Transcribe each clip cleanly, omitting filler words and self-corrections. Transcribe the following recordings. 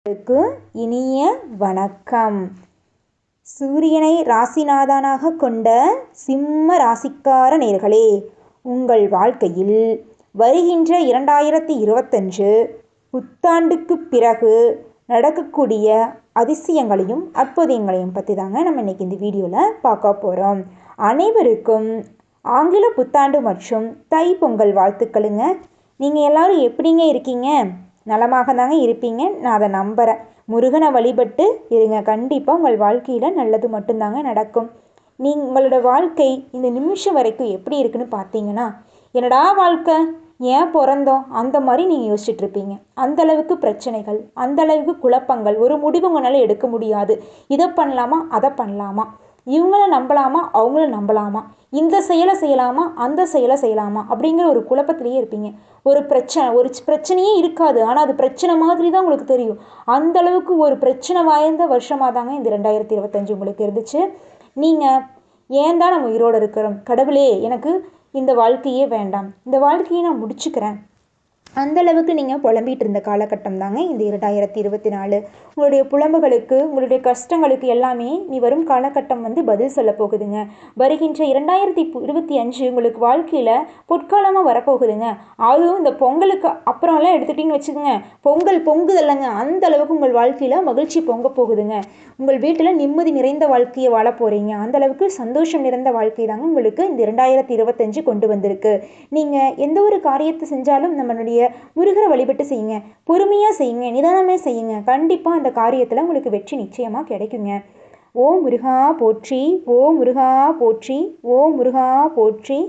இனிய வணக்கம். சூரியனை ராசிநாதனாக கொண்ட சிம்ம ராசிக்கார நேயர்களே, உங்கள் வாழ்க்கையில் வருகின்ற 2025 புத்தாண்டுக்கு பிறகு நடக்கக்கூடிய அதிசயங்களையும் அற்புதங்களையும் பற்றி தாங்க நம்ம இன்னைக்கு இந்த வீடியோவில் பார்க்க போகிறோம். அனைவருக்கும் ஆங்கில புத்தாண்டு மற்றும் தை பொங்கல் வாழ்த்துக்களுங்க. நீங்கள் எல்லாரும் எப்படிங்க இருக்கீங்க? நலமாக தாங்க இருப்பீங்க, நான் அதை நம்புகிறேன். முருகனை வழிபட்டு இருங்க, கண்டிப்பாக உங்கள் வாழ்க்கையில் நல்லது மட்டும்தாங்க நடக்கும். உங்களோட வாழ்க்கை இந்த நிமிஷம் வரைக்கும் எப்படி இருக்குன்னு பார்த்தீங்கன்னா, என்னடா வாழ்க்கை, ஏன் பிறந்தோம் அந்த மாதிரி நீங்கள் யோசிச்சுட்ருப்பீங்க. அந்தளவுக்கு பிரச்சனைகள், அந்தளவுக்கு குழப்பங்கள், ஒரு முடிவு உங்களால் எடுக்க முடியாது. இதை பண்ணலாமா, அதை பண்ணலாமா, இவங்கள நம்பலாமா, அவங்கள நம்பலாமா, இந்த செயலை செய்யலாமா, அந்த செயலை செய்யலாமா அப்படிங்கிற ஒரு குழப்பத்திலேயே இருப்பீங்க. ஒரு பிரச்சனையே இருக்காது, ஆனால் அது பிரச்சனை மாதிரி தான் உங்களுக்கு தெரியும். அந்தளவுக்கு ஒரு பிரச்சனை வாய்ந்த வருஷமாக தாங்க இந்த 2025 உங்களுக்கு இருந்துச்சு. நீங்கள் ஏன் தான் நம்ம உயிரோடு இருக்கிறோம், கடவுளே எனக்கு இந்த வாழ்க்கையே வேண்டாம், இந்த வாழ்க்கையை நான் முடிச்சுக்கிறேன், அந்தளவுக்கு நீங்கள் புலம்பிகிட்டு இருந்த காலகட்டம் தாங்க இந்த 2024. உங்களுடைய புலம்புகளுக்கு, உங்களுடைய கஷ்டங்களுக்கு எல்லாமே நீ வரும் காலகட்டம் பதில் சொல்ல போகுதுங்க. வருகின்ற 2025 உங்களுக்கு வாழ்க்கையில் பொற்காலமாக வரப்போகுதுங்க. அதுவும் இந்த பொங்கலுக்கு அப்புறம்லாம் எடுத்துக்கிட்டிங்கன்னு வச்சுக்கோங்க, பொங்கல் பொங்குதல்லைங்க, அந்த அளவுக்கு உங்கள் வாழ்க்கையில் மகிழ்ச்சி பொங்க போகுதுங்க. உங்கள் வீட்டில் நிம்மதி நிறைந்த வாழ்க்கையை வாழ போகிறீங்க. அந்தளவுக்கு சந்தோஷம் நிறைந்த வாழ்க்கை தாங்க உங்களுக்கு இந்த 2025 கொண்டு வந்திருக்கு. நீங்கள் எந்த ஒரு காரியத்தை செஞ்சாலும் நம்மளுடைய முருகரை வழிபட்டு செய்யுங்க, பொறுமையாக செய்யுங்க, நிதானமே செய்யுங்க. கண்டிப்பாக அந்த காரியத்தில் உங்களுக்கு வெற்றி நிச்சயமாக கிடைக்குங்க. ஓ முருகா போற்றி, ஓ முருகா போற்றி, ஓ முருகா போற்றி,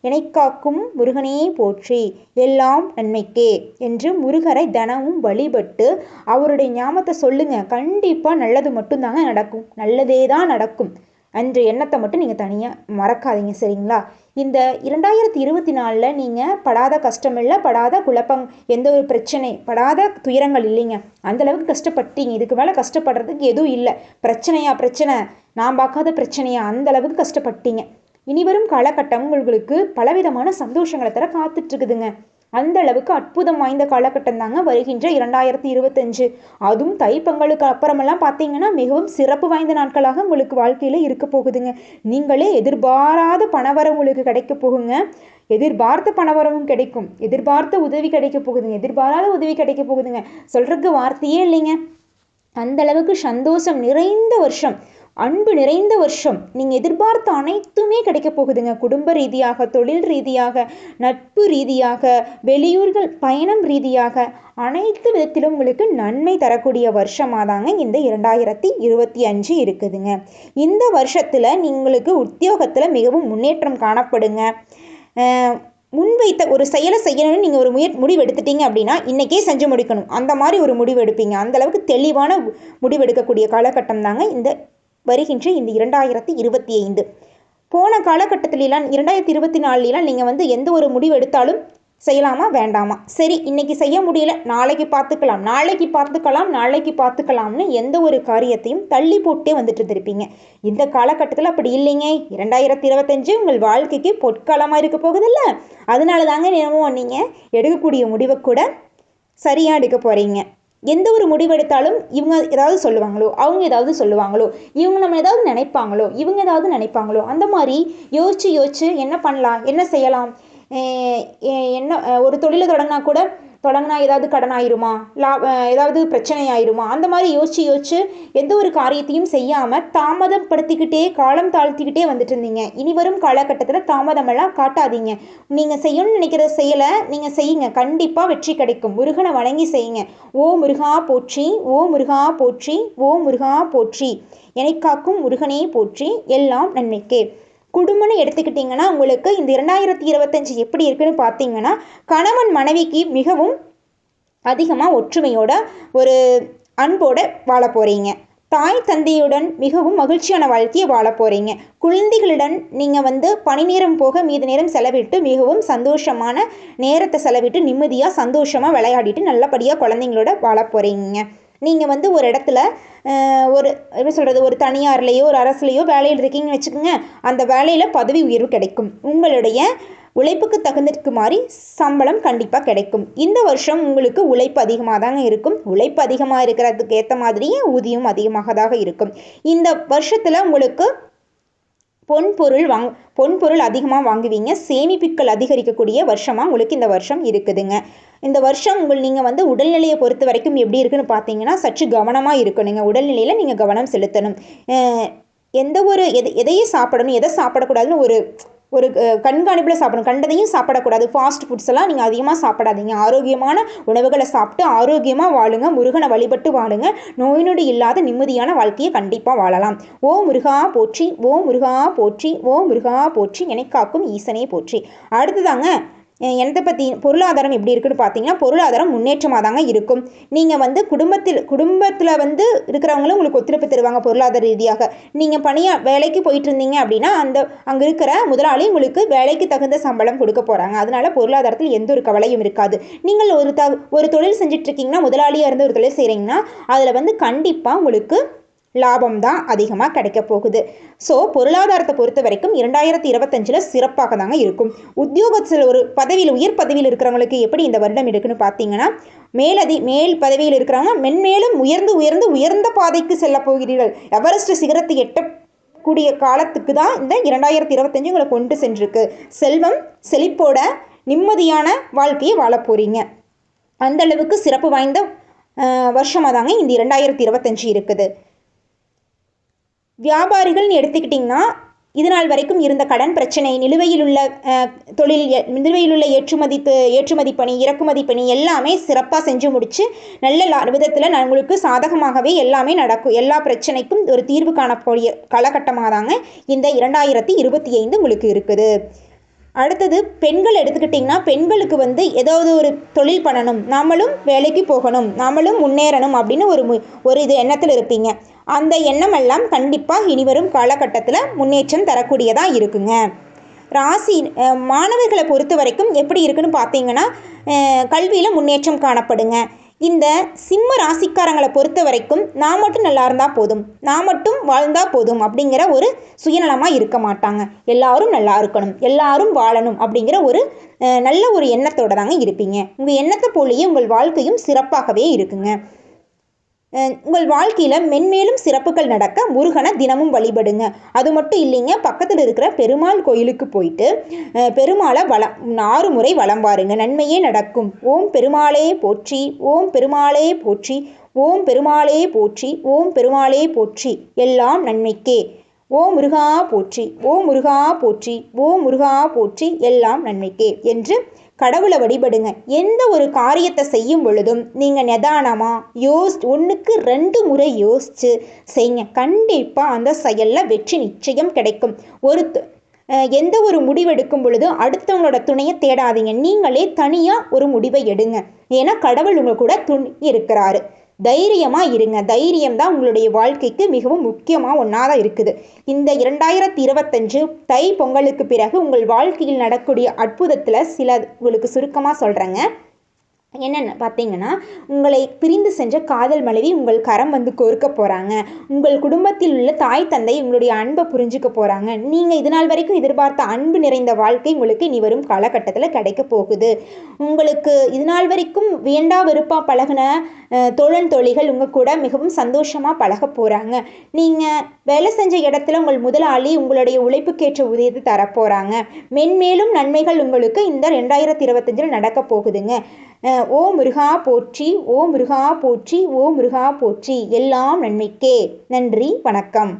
இணைக்காக்கும் முருகனே போற்றி, எல்லாம் நன்மைக்கே என்று முருகரை தினமும் வழிபட்டு அவருடைய ஞாபகத்தை சொல்லுங்க. கண்டிப்பாக நல்லது மட்டும்தாங்க நடக்கும், நல்லதே தான் நடக்கும். அன்று எண்ணத்தை மட்டும் நீங்கள் தனியாக மறக்காதீங்க, சரிங்களா? இந்த 2024 நீங்கள் படாத கஷ்டம் இல்லை, படாத குழப்பம், எந்த ஒரு பிரச்சனை, படாத துயரங்கள் இல்லைங்க. அந்தளவுக்கு கஷ்டப்பட்டீங்க, இதுக்கு மேலே கஷ்டப்படுறதுக்கு எதுவும் இல்லை. பிரச்சனை நான் பார்க்காத பிரச்சனையா, அந்தளவுக்கு கஷ்டப்பட்டீங்க. இனி வரும் காலகட்டம் உங்களுக்கு பலவிதமான சந்தோஷங்களை தர காத்துட்ருக்குதுங்க. அந்த அளவுக்கு அற்புதம் வாய்ந்த காலகட்டம் தாங்க வருகின்ற 2025. அதுவும் தைப்பொங்கலுக்கு அப்புறமெல்லாம் பார்த்தீங்கன்னா மிகவும் சிறப்பு வாய்ந்த நாட்களாக உங்களுக்கு வாழ்க்கையில் இருக்க போகுதுங்க. நீங்களே எதிர்பாராத பணவரம் உங்களுக்கு கிடைக்க போகுங்க. எதிர்பார்த்த பணவரமும் கிடைக்கும், எதிர்பார்த்த உதவி கிடைக்க போகுதுங்க, எதிர்பாராத உதவி கிடைக்க போகுதுங்க. சொல்கிறதுக்கு வார்த்தையே இல்லைங்க. அந்த அளவுக்கு சந்தோஷம் நிறைந்த வருஷம், அன்பு நிறைந்த வருஷம். நீங்கள் எதிர்பார்த்த அனைத்துமே கிடைக்க போகுதுங்க. குடும்ப ரீதியாக, தொழில் ரீதியாக, நட்பு ரீதியாக, வெளியூர்கள் பயணம் ரீதியாக, அனைத்து விதத்திலும் உங்களுக்கு நன்மை தரக்கூடிய வருஷமாக தாங்க இந்த 2025 இருக்குதுங்க. இந்த வருஷத்தில் உங்களுக்கு உத்தியோகத்தில் மிகவும் முன்னேற்றம் காணப்படுங்க. முன்வைத்த ஒரு செயலை செய்யணும்னு நீங்கள் ஒரு முடிவு எடுத்துட்டீங்க அப்படின்னா இன்றைக்கே செஞ்சு முடிக்கணும், அந்த மாதிரி ஒரு முடிவு எடுப்பீங்க. அந்தளவுக்கு தெளிவான முடிவு எடுக்கக்கூடிய காலகட்டம் தாங்க இந்த வருகின்ற இந்த 2025. போன காலகட்டத்திலாம் 2024 நீங்கள் எந்த ஒரு முடிவு எடுத்தாலும் செய்யலாமா வேண்டாமா, சரி இன்னைக்கு செய்ய முடியல, நாளைக்கு பார்த்துக்கலாம்னு எந்த ஒரு காரியத்தையும் தள்ளி போட்டே இருந்திருப்பீங்க. இந்த காலகட்டத்தில் அப்படி இல்லைங்க. 2025 உங்கள் வாழ்க்கைக்கு பொற்காலமாக இருக்க போகுதில்ல, அதனால தாங்க நீங்கள் எடுக்கக்கூடிய முடிவை கூட சரியாக எடுக்க போகிறீங்க. எந்த ஒரு முடிவெடுத்தாலும் இவங்க ஏதாவது சொல்லுவாங்களோ, அவங்க ஏதாவது சொல்லுவாங்களோ, இவங்க நம்ம ஏதாவது நினைப்பாங்களோ, இவங்க ஏதாவது நினைப்பாங்களோ, அந்த மாதிரி யோசிச்சு என்ன பண்ணலாம், என்ன செய்யலாம், என்ன ஒரு தொழிலை தொடங்கினா ஏதாவது கடன் ஆயிருமா, ஏதாவது பிரச்சனை ஆயிருமா, அந்த மாதிரி யோசிச்சு எந்த ஒரு காரியத்தையும் செய்யாமல் தாமதப்படுத்திக்கிட்டே, காலம் தாழ்த்திக்கிட்டே வந்துட்டு இருந்தீங்க. இனி வரும் காலகட்டத்தில் தாமதமெல்லாம் காட்டாதீங்க. நீங்கள் செய்யணும்னு நினைக்கிற செயலை நீங்கள் செய்யுங்க, கண்டிப்பாக வெற்றி கிடைக்கும். முருகனை வணங்கி செய்யுங்க. ஓ முருகா போற்றி, ஓ முருகா போற்றி, ஓ முருகா போற்றி, இணைக்காக்கும் முருகனே போற்றி, எல்லாம் நன்மைக்கே. குடும்பம்னு எடுத்துக்கிட்டிங்கன்னா உங்களுக்கு இந்த 2025 எப்படி இருக்குன்னு பார்த்தீங்கன்னா, கணவன் மனைவிக்கு மிகவும் அதிகமாக ஒற்றுமையோட ஒரு அன்போட வாழ போகிறீங்க. தாய் தந்தையுடன் மிகவும் மகிழ்ச்சியான வாழ்க்கையை வாழ போகிறீங்க. குழந்தைகளுடன் நீங்கள் பணி நேரம் போக மீதி நேரம் செலவிட்டு மிகவும் சந்தோஷமான நேரத்தை செலவிட்டு நிம்மதியாக சந்தோஷமாக விளையாடிட்டு நல்லபடியாக குழந்தைங்களோட வாழ போகிறீங்க. நீங்கள் ஒரு இடத்துல ஒரு தனியார்லேயோ ஒரு அரசுலேயோ வேலையில் இருக்கீங்கன்னு வச்சுக்கோங்க, அந்த வேலையில் பதவி உயர்வு கிடைக்கும். உங்களுடைய உழைப்புக்கு தகுந்ததுக்கு மாதிரி சம்பளம் கண்டிப்பாக கிடைக்கும். இந்த வருஷம் உங்களுக்கு உழைப்பு அதிகமாக தாங்க இருக்கும். உழைப்பு அதிகமாக இருக்கிறதுக்கு ஏற்ற மாதிரியே ஊதியம் அதிகமாக தான் இருக்கும். இந்த வருஷத்தில் உங்களுக்கு பொன்பொருள் அதிகமாக வாங்குவீங்க. சேமிப்புகள் அதிகரிக்கக்கூடிய வருஷமாக உங்களுக்கு இந்த வருஷம் இருக்குதுங்க. இந்த வருஷம் நீங்கள் உடல்நிலையை பொறுத்த வரைக்கும் எப்படி இருக்குன்னு பார்த்தீங்கன்னா, சற்று கவனமாக இருக்கணுங்க. உடல்நிலையில் நீங்கள் கவனம் செலுத்தணும். எதையும் சாப்பிடணும், எதை சாப்பிடக்கூடாதுன்னு ஒரு கண்காணிப்பில் சாப்பிடணும். கண்டதையும் சாப்பிடக்கூடாது. ஃபாஸ்ட் ஃபுட்ஸ் எல்லாம் நீங்கள் அதிகமாக சாப்பிடாதீங்க. ஆரோக்கியமான உணவுகளை சாப்பிட்டு ஆரோக்கியமாக வாழுங்க. முருகனை வழிபட்டு வாழுங்க. நோய் நொடி இல்லாத நிம்மதியான வாழ்க்கையை கண்டிப்பாக வாழலாம். ஓ முருகா போற்றி, ஓ முருகா போற்றி, ஓ முருகா போற்றி, என்னை காக்கும் ஈசனே போற்றி. அடுத்ததாங்க எதை பற்றி பொருளாதாரம் எப்படி இருக்குன்னு பார்த்தீங்கன்னா, பொருளாதாரம் முன்னேற்றமாக தாங்க இருக்கும். நீங்கள் குடும்பத்தில் இருக்கிறவங்களும் உங்களுக்கு ஒத்துழைப்பு தருவாங்க. பொருளாதார ரீதியாக நீங்கள் வேலைக்கு போயிட்டு இருந்தீங்க அப்படின்னா அங்கே இருக்கிற முதலாளி உங்களுக்கு வேலைக்கு தகுந்த சம்பளம் கொடுக்க போகிறாங்க. அதனால பொருளாதாரத்தில் எந்த ஒரு கவலையும் இருக்காது. நீங்கள் ஒரு தொழில் செஞ்சுட்டு இருக்கீங்கன்னா, முதலாளியாக இருந்து ஒரு தொழில் செய்கிறீங்கன்னா அதில் கண்டிப்பாக உங்களுக்கு லாபம் தான் அதிகமாக கிடைக்க போகுது. ஸோ பொருளாதாரத்தை பொறுத்த வரைக்கும் 2025 சிறப்பாக தாங்க இருக்கும். உத்தியோகத்தில் ஒரு உயர் பதவியில் இருக்கிறவங்களுக்கு எப்படி இந்த வருடம் இருக்குன்னு பார்த்தீங்கன்னா, மேல் பதவியில் இருக்கிறவங்க மென்மேலும் உயர்ந்த பாதைக்கு செல்ல போகிறீர்கள். எவரெஸ்ட் சிகரத்தை எட்டக்கூடிய காலத்துக்கு தான் இந்த 2025 உங்களை கொண்டு சென்றிருக்கு. செல்வம் செழிப்போட நிம்மதியான வாழ்க்கையை வாழ போகிறீங்க. அந்த அளவுக்கு சிறப்பு வாய்ந்த வருஷமாக தாங்க இந்த 2025 இருக்குது. வியாபாரிகள்னு எடுத்துக்கிட்டிங்கன்னா, இது நாள் வரைக்கும் இருந்த கடன் பிரச்சனை, நிலுவையில் உள்ள ஏற்றுமதி பணி, இறக்குமதி பணி எல்லாமே சிறப்பாக செஞ்சு முடித்து நல்ல விதத்தில் உங்களுக்கு சாதகமாகவே எல்லாமே நடக்கும். எல்லா பிரச்சனைக்கும் ஒரு தீர்வு காணக்கூடிய காலகட்டமாக தாங்க இந்த 2025 உங்களுக்கு இருக்குது. அடுத்தது பெண்கள் எடுத்துக்கிட்டிங்கன்னா, பெண்களுக்கு ஏதாவது ஒரு தொழில் பண்ணணும், நாமளும் வேலைக்கு போகணும், நாமளும் முன்னேறணும் அப்படின்னு ஒரு எண்ணத்தில் இருப்பீங்க. அந்த எண்ணமெல்லாம் கண்டிப்பாக இனிவரும் காலகட்டத்தில் முன்னேற்றம் தரக்கூடியதாக இருக்குங்க. மாணவர்களை பொறுத்த வரைக்கும் எப்படி இருக்குன்னு பார்த்தீங்கன்னா, கல்வியில் முன்னேற்றம் காணப்படுங்க. இந்த சிம்ம ராசிக்காரங்களை பொறுத்த வரைக்கும் நான் மட்டும் நல்லா இருந்தால் போதும், நான் மட்டும் வாழ்ந்தால் போதும் அப்படிங்கிற ஒரு சுயநலமாக இருக்க மாட்டாங்க. எல்லாரும் நல்லா இருக்கணும், எல்லாரும் வாழணும் அப்படிங்கிற ஒரு நல்ல ஒரு எண்ணத்தோடு தாங்க இருப்பீங்க. உங்கள் எண்ணத்தை போலயே உங்கள் வாழ்க்கையும் சிறப்பாகவே இருக்குங்க. உங்கள் வாழ்க்கையில் மென்மேலும் சிறப்புகள் நடக்க முருகனை தினமும் வழிபடுங்க. அது மட்டும் இல்லைங்க, பக்கத்தில் இருக்கிற பெருமாள் கோயிலுக்கு போயிட்டு பெருமாளை 6 முறை வலம் வாருங்க. நன்மையே நடக்கும். ஓம் பெருமாளே போற்றி, ஓம் பெருமாளே போற்றி, ஓம் பெருமாளே போற்றி, ஓம் பெருமாளே போற்றி, எல்லாம் நன்மைக்கே. ஓம் முருகா போற்றி, ஓம் முருகா போற்றி, ஓம் முருகா போற்றி, எல்லாம் நன்மைக்கே என்று கடவுளை வழிபடுங்க. எந்த ஒரு காரியத்தை செய்யும் பொழுதும் நீங்கள் நிதானமாக 1க்கு 2 முறை யோசித்து செய்யுங்க. கண்டிப்பாக அந்த செயலில் வெற்றி நிச்சயம் கிடைக்கும். எந்த ஒரு முடிவெடுக்கும் பொழுதும் அடுத்தவங்களோட துணையை தேடாதீங்க. நீங்களே தனியாக ஒரு முடிவை எடுங்க. ஏன்னா கடவுள் உங்கள் கூட துணை இருக்கிறாரு. தைரியமாக இருங்க. தைரியம் தான் உங்களுடைய வாழ்க்கைக்கு மிகவும் முக்கியமாக ஒன்றாதான் இருக்குது. இந்த 2025 தை பொங்கலுக்கு பிறகு உங்கள் வாழ்க்கையில் நடக்கக்கூடிய அற்புதத்தில் சில உங்களுக்கு சுருக்கமாக சொல்கிறேங்க. என்னென்னு பார்த்தீங்கன்னா, உங்களை பிரிந்து சென்ற காதல் மனைவி உங்கள் கரம் கோர்க்க போகிறாங்க. உங்கள் குடும்பத்தில் உள்ள தாய் தந்தை உங்களுடைய அன்பை புரிஞ்சுக்க போகிறாங்க. நீங்கள் இது நாள் வரைக்கும் எதிர்பார்த்த அன்பு நிறைந்த வாழ்க்கை உங்களுக்கு இனி வரும் காலகட்டத்தில் கிடைக்க போகுது. உங்களுக்கு இது நாள் வரைக்கும் வேண்டா வெறுப்பாக பழகின தோழன் தோழிகள் உங்கள் கூட மிகவும் சந்தோஷமாக பழக போகிறாங்க. நீங்கள் வேலை செஞ்ச இடத்துல உங்கள் முதலாளி உங்களுடைய உழைப்புக்கேற்ற உதவியை தரப்போகிறாங்க. மென்மேலும் நன்மைகள் உங்களுக்கு இந்த 2025 நடக்க போகுதுங்க. ஓ முருகா போற்றி, ஓ முருகா போற்றி, ஓ முருகா போற்றி, எல்லாம் நன்மைக்கே. நன்றி, வணக்கம்.